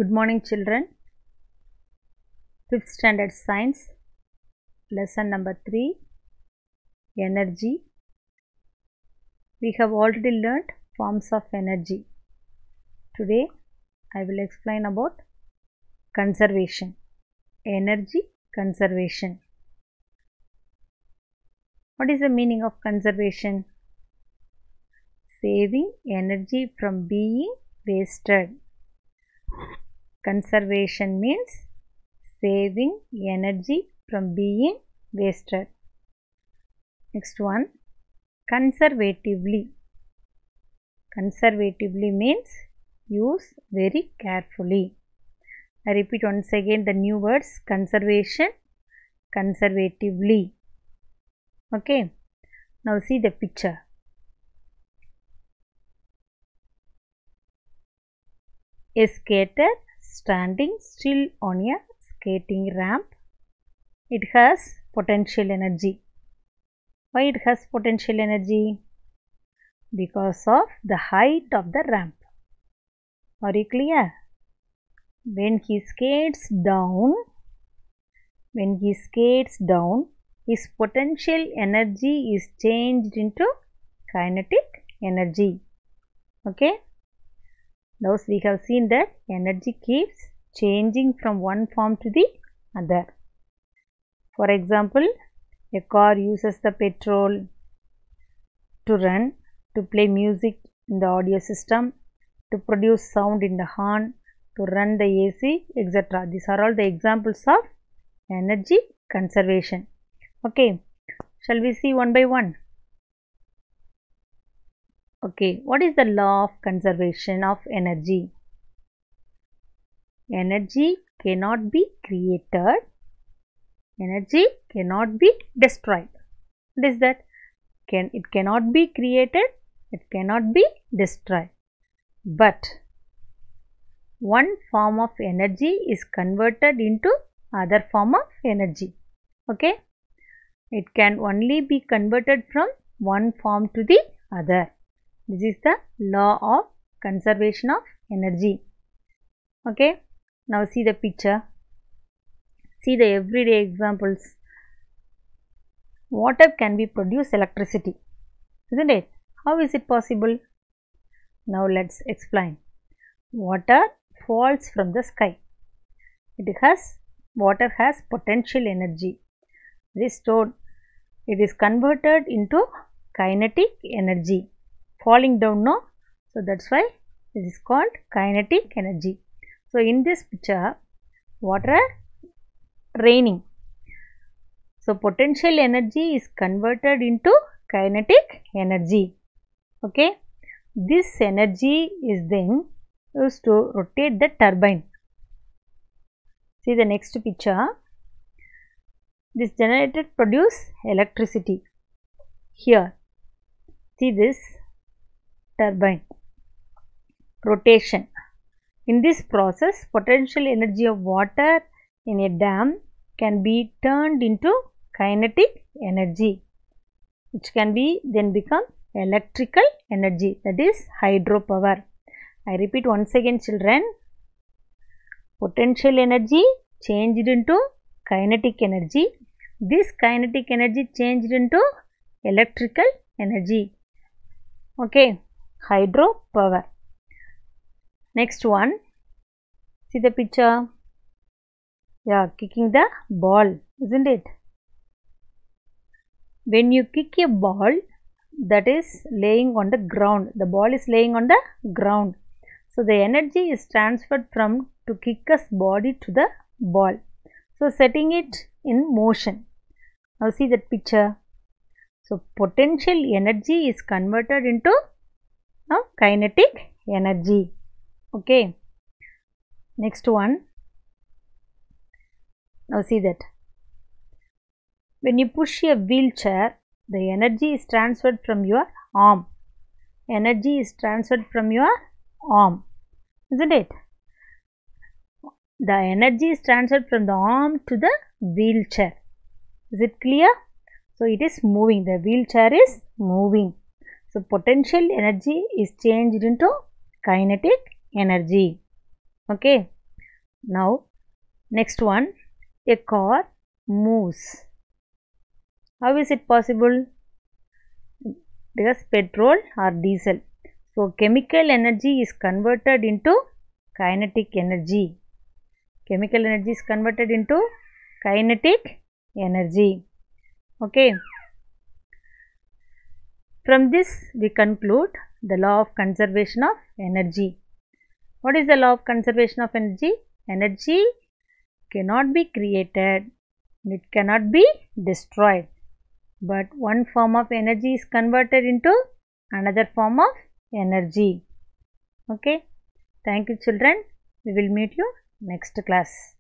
Good morning, children. 5th standard science, lesson number 3, energy. We have already learnt forms of energy. Today I will explain about conservation. Energy conservation. What is the meaning of conservation? Saving energy from being wasted. Conservation means saving energy from being wasted. Next one, conservatively. Conservatively means use very carefully. I repeat once again the new words: conservation, conservatively. Okay, now see the picture. A skater standing still on a skating ramp. It has potential energy. Why it has potential energy? Because of the height of the ramp. Are you clear? When he skates down, his potential energy is changed into kinetic energy. Okay? Thus we have seen that energy keeps changing from one form to the other. For example, a car uses the petrol to run, to play music in the audio system, to produce sound in the horn, to run the AC, etc. These are all the examples of energy conservation. Okay, shall we see one by one? Okay, what is the law of conservation of energy? Energy cannot be created. Energy cannot be destroyed. What is that? It cannot be created. It cannot be destroyed. But one form of energy is converted into other form of energy. Okay? It can only be converted from one form to the other. This is the law of conservation of energy. Okay? Now see the picture. See the everyday examples. Water can be produce electricity, isn't it? How is it possible? Now let's explain. Water falls from the sky. Water has potential energy. It is stored. It is converted into kinetic energy. Falling down, no? So that's why this is called kinetic energy. So in this picture, water raining. So potential energy is converted into kinetic energy. Okay. This energy is then used to rotate the turbine. See the next picture. This generator produce electricity. Here, see this turbine. Rotation. In this process, potential energy of water in a dam can be turned into kinetic energy, which can be then become electrical energy, that is hydropower. I repeat once again, children. Potential energy changed into kinetic energy. This kinetic energy changed into electrical energy. Okay, hydropower. Next one, see the picture. Yeah, kicking the ball, isn't it? When you kick a ball that is laying on the ground, the ball is laying on the ground. So the energy is transferred from to kicker's body to the ball. So setting it in motion. Now see that picture. So potential energy is converted into kinetic energy. Okay. Next one. Now see that. When you push a wheelchair, the energy is transferred from your arm. Energy is transferred from your arm, isn't it? The energy is transferred from the arm to the wheelchair. Is it clear? So it is moving. The wheelchair is moving. So potential energy is changed into kinetic energy. Okay. Now next one, a car moves. How is it possible? Because petrol or diesel. So chemical energy is converted into kinetic energy. Chemical energy is converted into kinetic energy. Okay. From this we conclude the law of conservation of energy. What is the law of conservation of energy? Energy cannot be created, it cannot be destroyed, but one form of energy is converted into another form of energy. Okay. Thank you children. We will meet you next class.